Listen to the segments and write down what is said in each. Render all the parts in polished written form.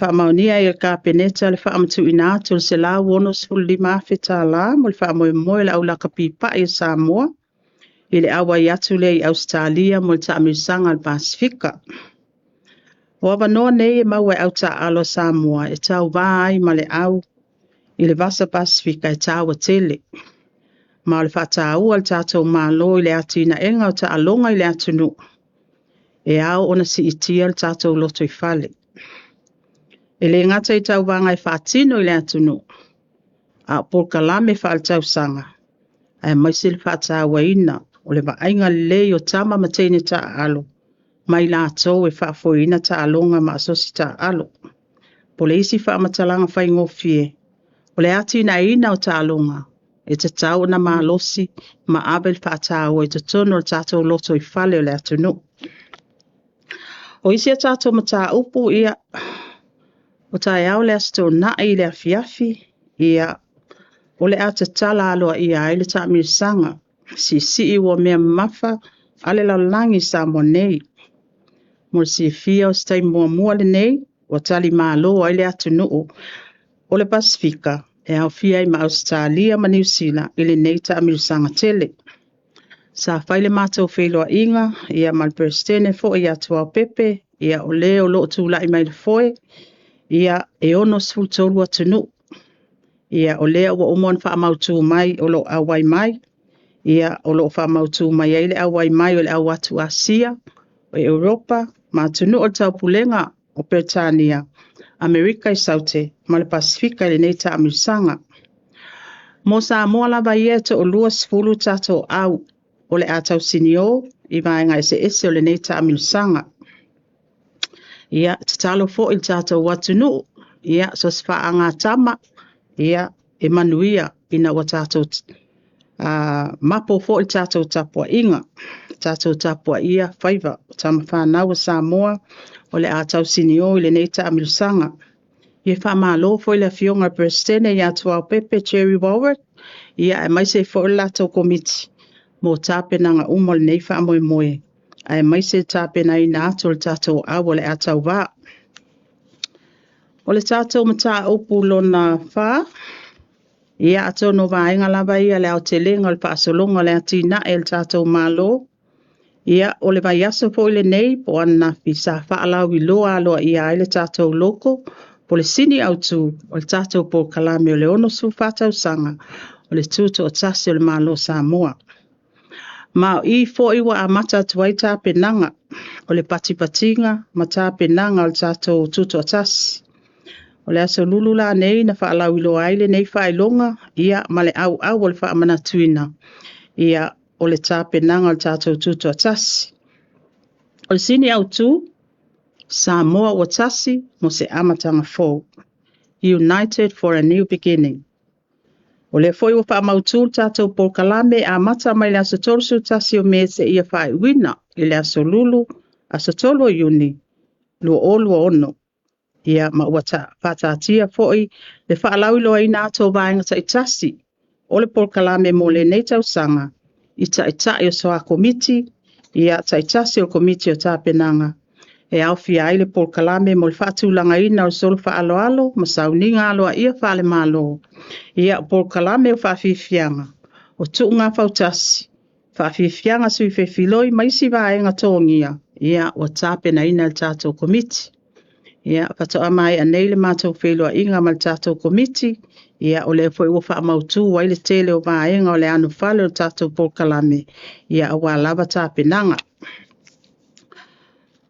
whaamaunia i ka peneta le whaamatu ina se la wono lima feta la mo le whaamoe le au laka pipa i Samoa i le awa i atu le i Australia mo le taamisanga le Pasifika. O awanoa nei e mau e au ta alo Samoa e tau vaa ai ma le au i le vasa Pasifika e tau tele. Ma le whata ua le tātou malo i le atu ina enga o ta alonga i le atu nu. E au ona si itia le tātou loto i fale. E le ngata i tau vanga i whaatino i le atunu. A por kalame wha al tau sanga. Ai maisi le whaata waina o le vaenga le o tama matene ta alo. Mai la atou e whaafoina ta alonga ma asosi ta alo. Po le isi whaamatalanga whai ngofie. O le ati ina o ta alonga. E te tau na maalosi ma abel whaata o e te tono o tātou loto i fale o le atunu. O isi a tātou mata upu ia o tai au le asto na i le afiafi ia o le ata tala aloa ia ai le taamisanga si i wa mea mafa ale laulangi sa mo nei. Mo si fia o stai mua le nei o tali malo ai le atu nuu o le Pasifika e au fia i ma Australia ma New Zealand i le nei taamisanga tele. Sa faile mātou wheloa inga ia malperstene fo ia tua pepe ia o leo lo tula i mai le foe ia e ono sfultolu atunu. Ia o lea ua umon wha amautu mai o lo awai mai. Ia o lo wha amautu mai eile awai mai o le awatu Asia o Europa. Ma atunu o tau pulenga o Britania, Amerika i saute, ma le Pasifika i le neita amisanga. Mo sa moa lava ieto o lua sfulu tato au o le atau sinio i vaenga ese o le neita amisanga. Ia tatalo fo il tātou watunu, ia sosfa anga tama, ia e manuia ina wa tātou mapo fo il tātou tapua inga, tātou tapua ia whaiva, tama whanau Samoa o le atau sinio i le neita amilusanga. Ia whamalo fo il a fionga prestene ia tua pepe Cherry Warwick, ia e maise fo il lato komiti, mo tape nanga umol nei whamoe moe. Ai mai se tape na ina ato le tātou awa le atau wā. O le tātou mata upu lona wha, ia ato no vaenga lava ia le au te lenga le whaasolonga le atina e le tātou malo. Ia o le vai aso po ile nei po anna fi sa whaalau i loa aloa ia le tātou loko, po le sini au tu o le tātou po kalame o le ono su whatau sanga o le tūto o tasi o le malo Samoa. Ma i fo iwa a mata tuai tā penanga o le patipatinga ma tā penanga o le tātou tuto atasi. O le aso lulula nei na whaalau ilo aile nei whailonga ia ma le au o le whaamana tuina ia o le tā penanga o le tātou tuto atasi. O le sini au tu Samoa o tasi mo se amatanga fo. United for a new beginning. O le foi o whaamautul tātou po kalame a mata mai le aso tolsu tasi o mese ia whai wina i le aso lulu aso tolo iuni lua o lua ono. Ia ma wata whatatia foi le whaalau iloa ina ato vaenga ta itasi o le po kalame mo le neitau sanga i ta i o soa komiti ia ta itasi o komiti o tāpenanga. E au fia ai le po kalame mo le whaatulanga ina o solo whaalo alo ma sauninga aloa ia whaale malo. Ia po kalame o whaafifianga o tuunga whautasi. Whaafifianga sui whewhiloi maisi vaenga tōngia ia o tāpena ina le tātou komiti. Ia whatoa mai anei le mātou whelua inga ma le tātou komiti. Ia o le fwoi o whaamautu wai le tele o vaenga o le anu whale o tātou po kalame. Ia o wālava tāpenanga.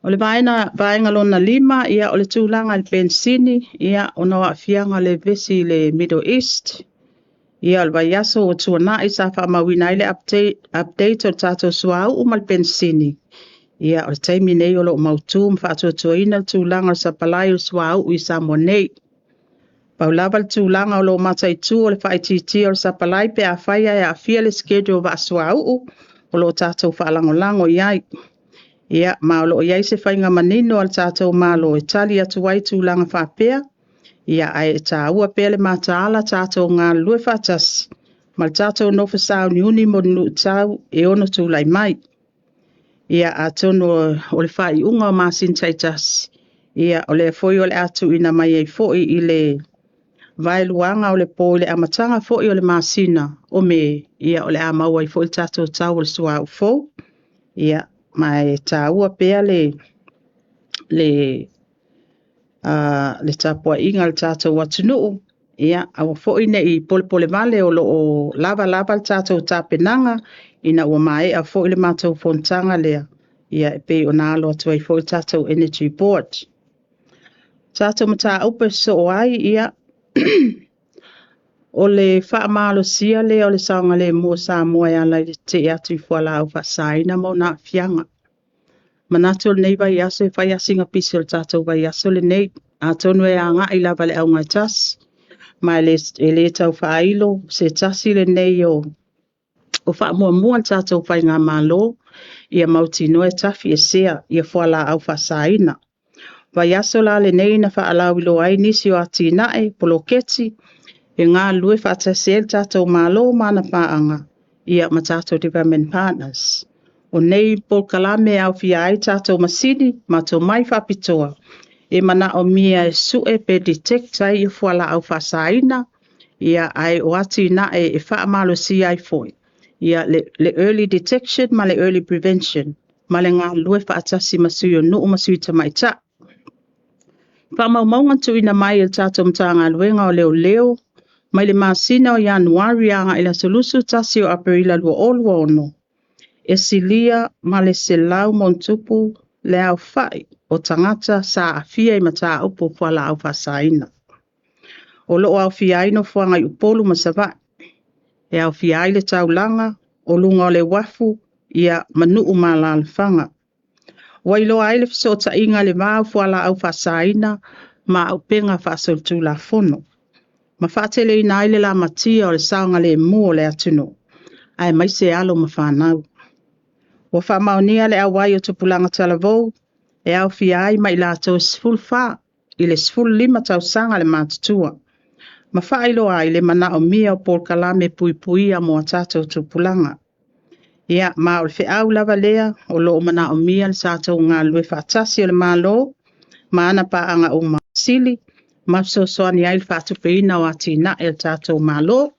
O le vaenga lona lima, ia o le tūlanga le pensini, ia o na waafianga le vesi le Middle East. Ia o le vaiaso o tuana i sa whaamawina i le update o tātou suau o mal pensini. Ia o le taimi nei o lo mautu mwhaatua ina le tūlanga o sa palai o suau i sa monei. Paulava le tūlanga o lo matai tu o le whaititi o sa palai pe a whaia e a fia le schedule va suau o lo tātou whaalangolango iai. Ia maolo iai se whainga manino al tātou malo e tali atu wai tūlanga whapea. Ia ai e tā ua pele mātaala tātou ngā lue whatasi. Mal tātou no whasau ni uni mo nu tau e ono tūlai mai. Ia a tono o le whai unga o māsin taitasi. Ia o le foi o le atu ina mai ai foi i le vai luanga o le po le amatanga foi o le masina o me ia o le amau ai foi tatou tau o le sua u fo. Ia mai taua pea le le tapua inga le tatou watunuu. Ia awa foi ne i pole male o lo o lava le tatou tapenanga ina ua mai a foi le matou fontanga lea. Ia e pe o nalo atu ai foi tatou Energy Board. Tatou mata upe so o ai ia o le whaamalo sia le o le saonga le mua sa mua e ala i te atu i fuala au whasaina mo na fianga. Manato le nei vai aso e whai asinga pisi o le tatou vai aso le nei a tonu e anga i lava le au ngai tas. Ma e le tau whailo se tasi le nei o wha mua le tatou whai ngā malo ia mauti no e tafi e sea ia fuala au whasaina. Vai aso la le nei na whaalau ilo ai nisi o ati nae poloketi e ngā lue whaatase le tatou malo mana paanga ia ma tatou development partners. O nei pol kalame au fia ai tatou masini ma tō mai whapitoa e mana o mia e sue pe detect ai i fuala au whasaina ia ai o ati nae e whaamalo si ai foi. Ia le early detection ma le early prevention ma le ngā lue whaatasi masui o nuu masui tamaita. Whamaumaunga tu ina mai il tatou mtanga luenga o leo mai le masina o Januari anga ila solusu tasi o Aprila lua olua ono. E silia ma le selau montupu le au fai o tangata sa afia i mata upo fuala au fasaina. O loo au fiai no fuanga i upolu masava. E au fiai le taulanga o lunga o le wafu ia manu umala alfanga. Wailo ai le fisota inga le mau fuala au fasaina ma au penga fasoltu la fono. Ma fatele ina ai le la matia o le saonga le mua le atuno. Ai mai se alo ma whanau. Wa whamaunia le awai o tupulanga talavou e au fiai mai la tau sful fa i le sful lima tau sanga le matutua. Ma whailo ai le mana o mia o Paul Kalame pui a mua tatou tupulanga. Ia ma o le au lava lea o lo o mana o mia le satou ngā lue whaatasi o le malo ma ana pa anga o masili ma so soani ai le whaatupeina o ati na e tatou malo.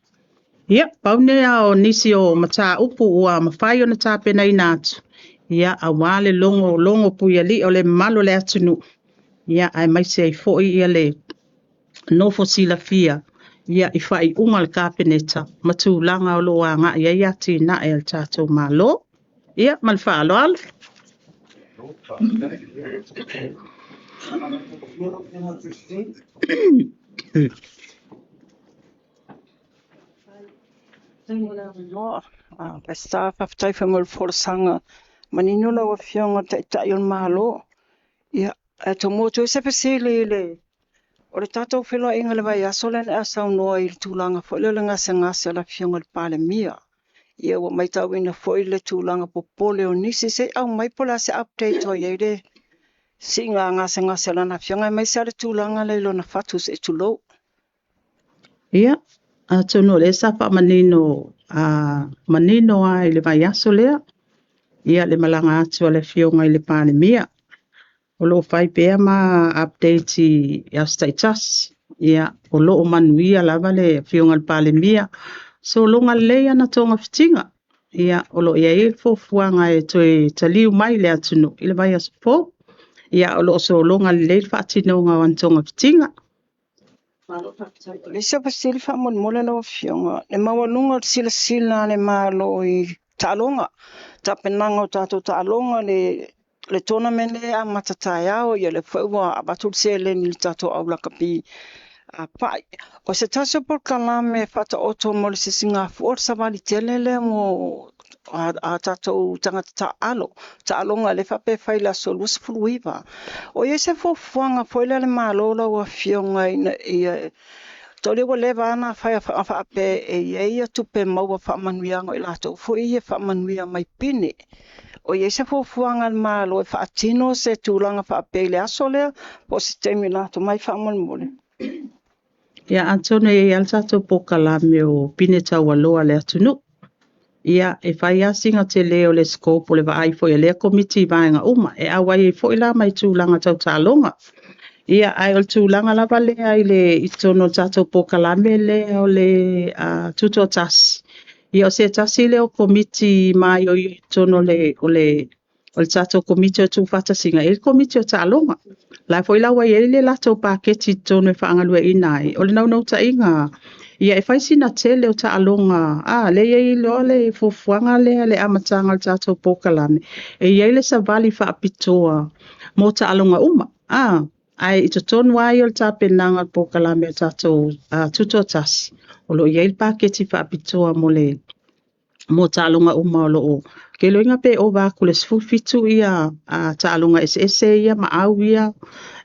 Ia, paunea o nisi o mata upu ua mawhai o na tāpena i nātu. Ia, a wale longo puia li o le malo le atunu. Ia, ai maise ai foi ia le nofo sila fia. Ia, i whai unga le kāpeneta. Matu langa o loa ngā ia ia ti na e al tātou malo. Ia, mal whaalo al. Le staff aftai fa mol forsanga manino la wa fionga ta yon malo ia to moto se pesile le o le tato felo inga le vai asolen asa no il tulanga fo le nga se la fionga le pale mia ia wa mai ta wina fo le tulanga popole o nisi se au mai pola se update o yede singa nga se la na fionga mai se le tulanga le lo na fatu se tulo ia a tono le sapa manino ai le vai aso lea ia le malanga atu le fionga i le pale mia o lo fai pea ma update i status ia o lo o manuia lava le fionga le pale mia so longa leia na tonga fitinga ia o lo ia e fofuanga e toi taliu mai le atunu i le vai aso fo ia o lo so longa le fatino nga wan tonga fitinga le se pasil fa mon mola no fionga le mawalunga sila le malo i talonga tapenanga tato talonga le tournament le a matataya o le fwa abatul sele ni tato aula kapi pai o se taso por kalame fata auto mol se singa forza vali telele mo a tato tangata talonga le fa pe faila solus fluiva o se fo fuanga foile le malo la wa fionga i tole wo leva na fa pe e tu pe mo fa manuia ngo ila to fo i fa manuia mai pine o se fo fuanga le malo fa tino se tulanga fa pe le asole po se termina to mai fa mole ia Antonio e alsa to pokalame o pineta waloa le atunu ia e fai asinga te leo le scope o le vai foi le committee vaenga uma e awai e foi la mai tūlanga tau talonga Ia ai o tūlanga lava lea i le i tono tātou pokalame lea o le tuto tasi. Ia o se tasi le o komiti mai o i tono o le tātou komiti o tūwhata singa. E komiti o tālonga. Lai foi lawa i le latou paketi tono e whaangalua inai. O le nau ta inga. Ia e whaisina tele o tālonga. Le iei leo le fufuanga lea le amatanga o tātou pokalame. E iei le savali whaapitoa mo tālonga uma. Ai i tonu ai o le tapenanga pokalame o tātou tuto tasi. O lo iei paketi whaapitoa mo tālonga uma o loo. Ke loinga pe o wāku le sifufitu ia tālonga ese ia maau ia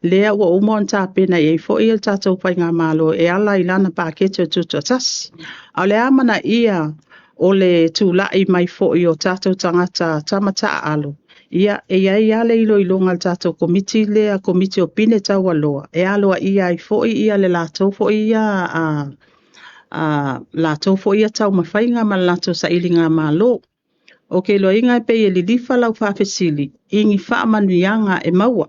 lea ua uma on tāpena iei fo ia tātou whainga malo e ala ilana paketi o tuto tasi. Au le amana ia o le tūlai mai fo i o tātou tangata tamata alo. Ia e ia le ilonga le tātou komiti lea komiti o pine tau aloa. E aloa ia i fo ia le lātou fo ia lātou fo ia tau mawhainga ma lātou sa ilinga malo. O ke loinga pe e lilifa lau whawhesili. Ingi whaamanuianga e maua.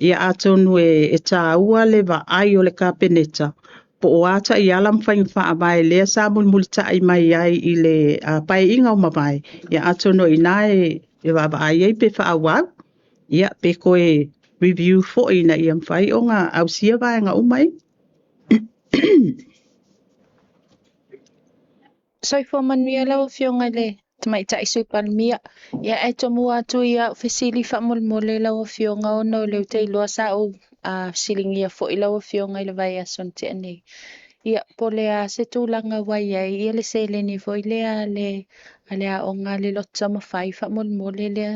Ia atonu e tāua le wa ai o le kāpeneta. Po o ata i alam whainga whaamai lea sa mulita i mai ai i le pai inga o mawai. Ia atonu i nae e wa ai ei pe whaawau. Ia pe koe review fo ina i am whai o ngā au sia vaenga umai. Soi fo manuia lau fionga le tamai tai sui palmia. Ia e tomu atu ia fesili wha mulmole lau fionga o no leu te iloa sa o silingia fo i lau fionga i le vai ason te anei. Ia po lea se tūlanga wai ai ia le se le ni fo i lea le a o ngā le lota mawhai wha mulmole lea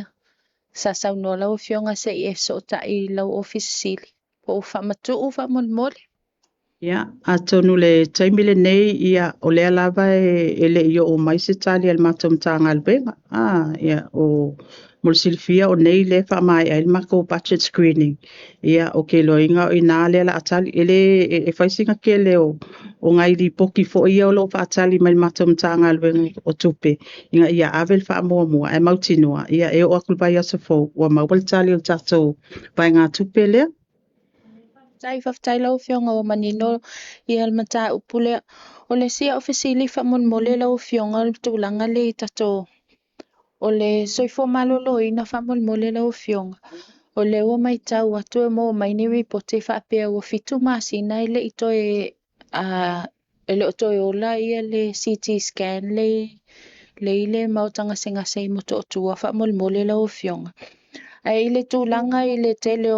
sa sau no lau fionga se i e so ta i lau ofisili. Po wha matu o wha mulmole. Ia, atonu le taimile nei ia o lea lava e le i o mai se tali al matom tanga albenga. Ia o mulsilfia o nei le wha mai ai mako budget screening. Ia o ke loinga o ina le la atali ele e whaisinga ke leo o ngai li poki fo ia o lo wha atali mai matom tanga albenga o tupe. Inga ia avel wha mua mua e mautinua. Ia e o akulpai asa fo ua mawal tali o tatou pai ngā tupe lea. Tai whaftai lau fionga o manino i almata upule o le sia ofisili wha mulmole lau fionga o tūlanga le i tato o le soifo malolo i na wha mulmole lau fionga o le o mai tau atu e mo mai ni ripote wha apea o fitu masina i le ito e le oto e ola ia le CT scan le i le mautanga senga sei moto o tua wha mulmole lau fionga ai le tūlanga i le tele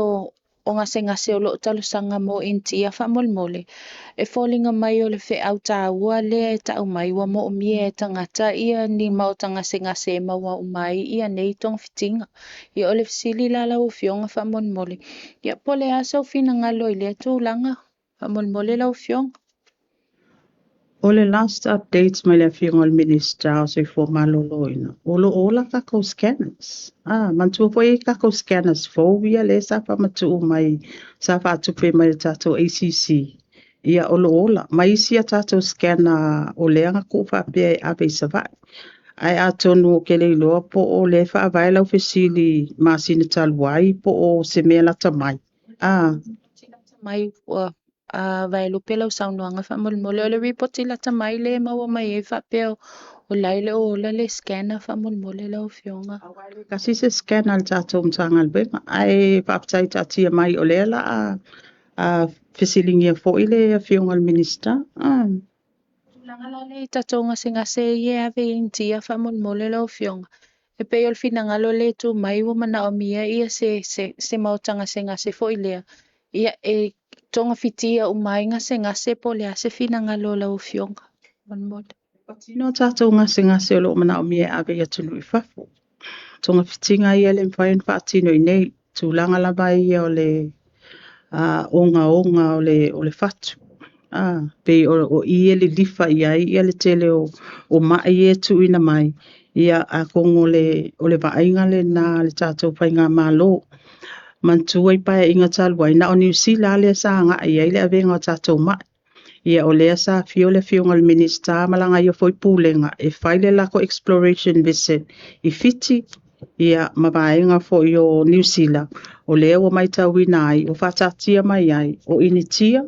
o ngase o lo talusanga mo inti a wha mulmole. E fōlinga mai o le whi au tāua le e tau mai wa mo o mie e tangata ia ni mau ngase maua o mai ia nei tong fitinga. Ia o le fisili la lau fionga wha mulmole. Ia pole asa o fina ngalo i le tūlanga wha mulmole lau fionga. O le last updates mai le fionga minister o se fo maloloina. Olo ola kako scanners. Mantua po e kako scanners fo via le sa pa matu mai sa fa tupe mai le tato ACC. Ia olo ola. Mai isi a tato scanner o le anga ko fa pe ape sa vai. Ai atonu o ke le iloa po o le fa vai lau fesili masina talwai po o se mea lata mai. Mai vai lupe lau saunoanga wha mulmole o le ripoti lata mai le maua mai e wha peo o laile o la le scanner wha mulmole lau fionga. Kasi se scanner le tato mtanga albenga. Ai whaptai tatia mai o le la fesilingia fo i le fionga minister. Tulanga la le tato ngase ie ave inti a wha mulmole lau fionga. E pe ol finanga lo le tu mai wa mana o mia ia se mautanga ngase fo i lea. Ia e tonga fitia o mai ngase po le ase finanga lo lau fionga. Mulmole. Patino tato ngase o lo mana o mia ave ia tunu i fafo. Tonga fitinga ia le mwhain whaatino i nei. Tūlanga lava ia o le onga o le fatu. Pe o ia le lifa ia le tele o mai e tu ina mai. Ia a kongo o le vainga le na le tato whainga malo. Mantua i pae inga talwai na o New Zealand le sa nga ia le avenga o tato mai. Ia o lea sa fio le fionga le minister malanga ia foi pūlenga e whaile lako exploration visit i fiti ia mawaenga fo o New Zealand o lea ua mai tauina ai o whatatia mai ai o initia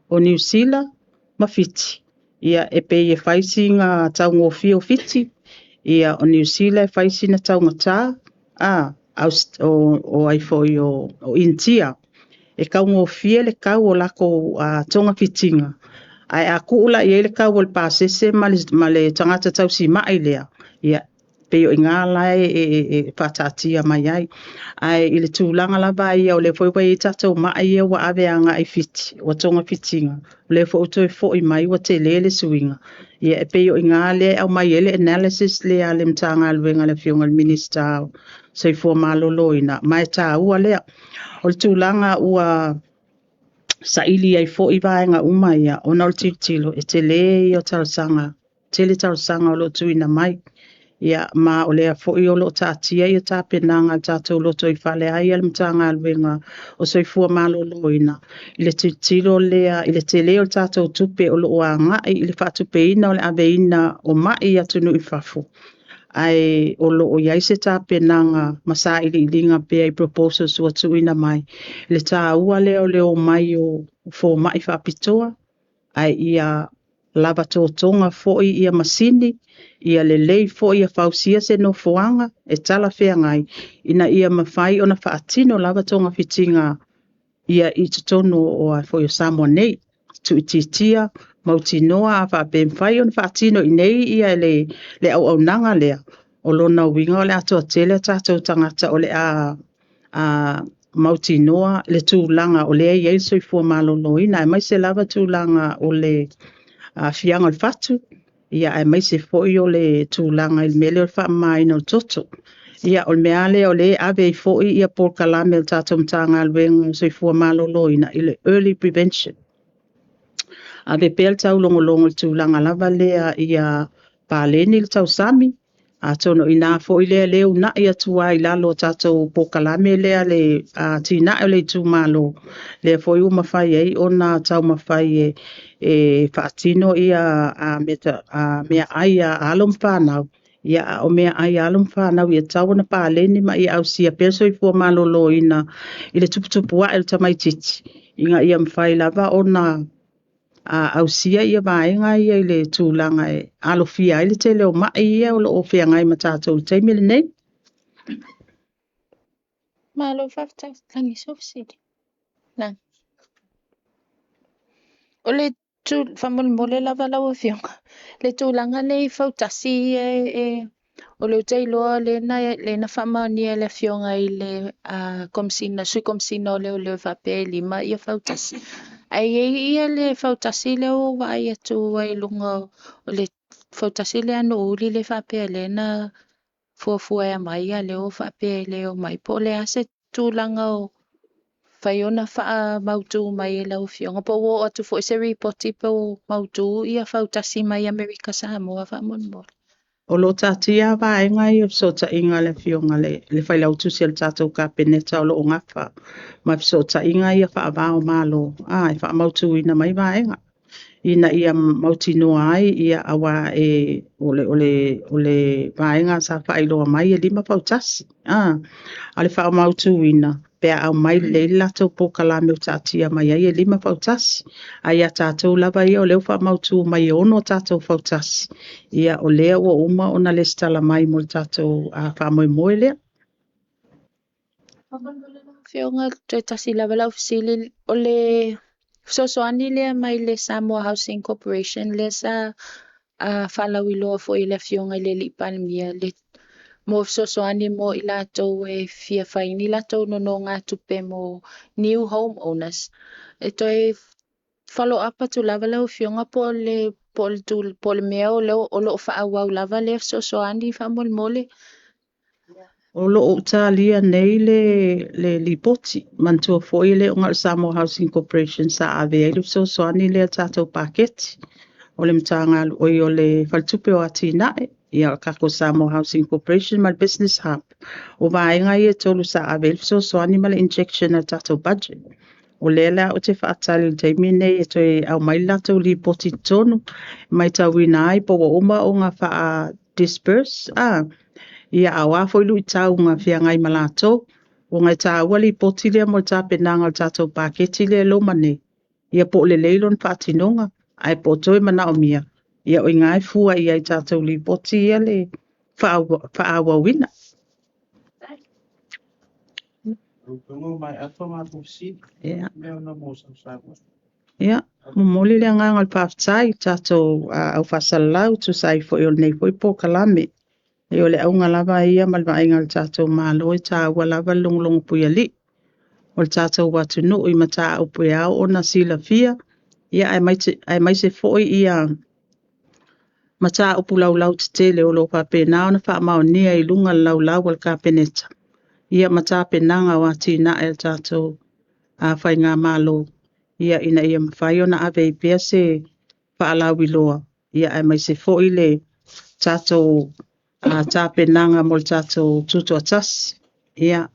o New Zealand ma fiti ia e pe e whaisi ngā taungofia o fiti ia o New Zealand e whaisi na taungata o ai fo o initia e kaungofia le kau o lako tonga fitinga ai a kuula i ele kau o le pasese ma le tangata tausi mai lea ia pe o inga lai e patatia mai ai i le tūlanga lava ia o le whaiwai i tatou mai ia wa aveanga i fiti o tonga fitinga o le whauto e fo i mai wa te lele suinga ia e pe o inga le au mai ele analysis le a le mtanga luenga le fionga le minister so i fua malolo ina mai tā ua lea o le tūlanga ua sa ili ai fo i vaenga uma ia o nol tilo e te le o tarsanga o lo tuina mai ia ma o lea fo i o lo tatia i ta penanga tatou loto i fale ai al mtanga alwenga o soifua malolo ina i le tilo lea i le te le o tatou tupe o lo oanga i le whatupe ina o le aveina o mai atunu i fafu ai o lo o iai se ta penanga masa ili ilinga pe ai proposals o tuina mai le ta ua leo mai o fo mai whapitoa ai ia lava tōtonga foi ia masini ia le lei foi ia fausia se no foanga e tala fea ngai ina ia mawhai ona whaatino lava tonga fitinga ia i tutono o a foi o Samoa nei tu ititia mautinoa a whaapem whai ona whaatino i nei ia le au nanga lea o lona winga o le ato tele tatou tangata o le a mautinoa le tūlanga o le iei soifua malolo ina e mai se lava tūlanga o le fianga o fatu ia ai mai se foi o le tūlanga il mele o whaamai no toto ia o meale o le ave foi ia por kalame o tatou mtanga alwenga soifua malolo ina i le early prevention ave pel tau longo tūlanga lava lea ia paleni le tau sami a tono ina foi le una ia tua i lalo tatou pokalame lea le tina o le tūmalo le foi uma fai ai ona tau mafai e whaatino ia mea ai a alum whanau ia o mea ai alum whanau ia tau na pāleni ma ia au sia perso i fua malolo ina i le tuputupua el tamaititi inga ia mwhai lava ona au sia ia vaenga ia i le tūlanga e alofia i le te leo mai ia o lo o fia ngai matatou le teimile nei Malo whaftai tangi sofsidi. Nang. O le tu whamole lava lawa fionga. Le tūlanga le whautasi o le utei loa le na whamania le fionga i le komsina, sui komsina o le whape lima ia whautasi. Ai ia le whautasi le o wai atu ai lunga o le whautasi le anu uli le whape le na fuafua e mai ia le o whape le o mai po le ase tūlanga o whai ona wha mautu mai e lau fionga. Po o atu fo se ripoti po mautu ia whautasi mai Amerika Samoa wha monmol. o lo tatia vaenga i so ta inga le fionga le whai lau tusi al tatou ka peneta o lo o ngawha ma so ta inga ia wha avao malo ai wha mautu ina mai vaenga ina ia mauti noa ai ia awa ole vaenga sa wha iloa mai e lima pautasi ale wha mautu ina pea au mai le lato po kalame o tatia mai ai e lima pautasi ai a tatou lava ia o leo wha mautu mai ono tatou pautasi ia o lea ua uma ona le stala mai mo tatou wha moe lea Fionga te tasi lava lau fisili o le sosoani lea mai le Samoa Housing Corporation le sa whalau iloa fo i le fionga le li palmia le mo sosoani mo i latou e fia whaini latou no ngā tupe mo new home owners. E toi follow up atu lava lau fionga po le mea o leo o lo whaawau lava le sosoani whamolmole. o lo o talia nei le lipoti mantua foi le o ngal Samoa Housing Corporation sa ave ai so soani le tatou paketi o le mtanga o le faltupe o atina ia kako Samoa Housing Corporation mal business hub o vaenga ia tolu sa ave so soani mal injection at tatou budget o lela o te whaatali te mine e toi au mai latou lipoti tonu mai tawina ai po o uma o ngā wha disperse ia awa foi lui tau ngā whia ngai malato, o ngai tā wali poti lea mo tā penanga o tātou pāketi lea lo mane, ia po le leilon whātinonga, ai po toi mana o mia, ia oi ngai fua ia i tātou li poti ia le whaawa wina. Ia. Ia, mo moli le ngā ngal pāwhtai, tātou au whasalau, tu sai fo i o nei fo i po kalame. E o le au ngalava ia malwa inga le tātou mālo i tā walava longlong puia li. O le tātou watu no i mata au puia au o na sila fia. Ia ai mai se fo i ia mata au pulau lau te tele o lo pape nao na wha mao nia i lunga lau lau al ka peneta. Ia mata penanga wati na el tātou a whai ngā mālo. Ia ina ia mawhai o na ave i pia se whaalau i loa. Ia ai mai se fo i le tātou tā penanga mo le tātou tutu atasi. Ia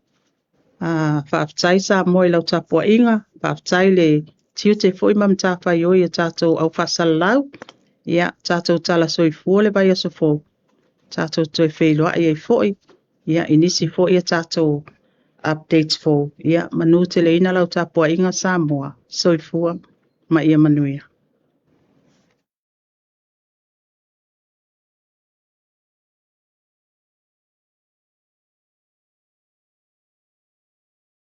whaaftai sa moi lau tapua inga. Whaaftai le tiu te fo i mam tā whai oi a tātou au whasalau. Ia tātou tala soi fua le vai aso fo. Tātou toi whailoa i ei fo i. Ia inisi fo i a tātou updates fo. Ia manu te leina lau tapua inga Samoa. Soi fua ma ia manuia.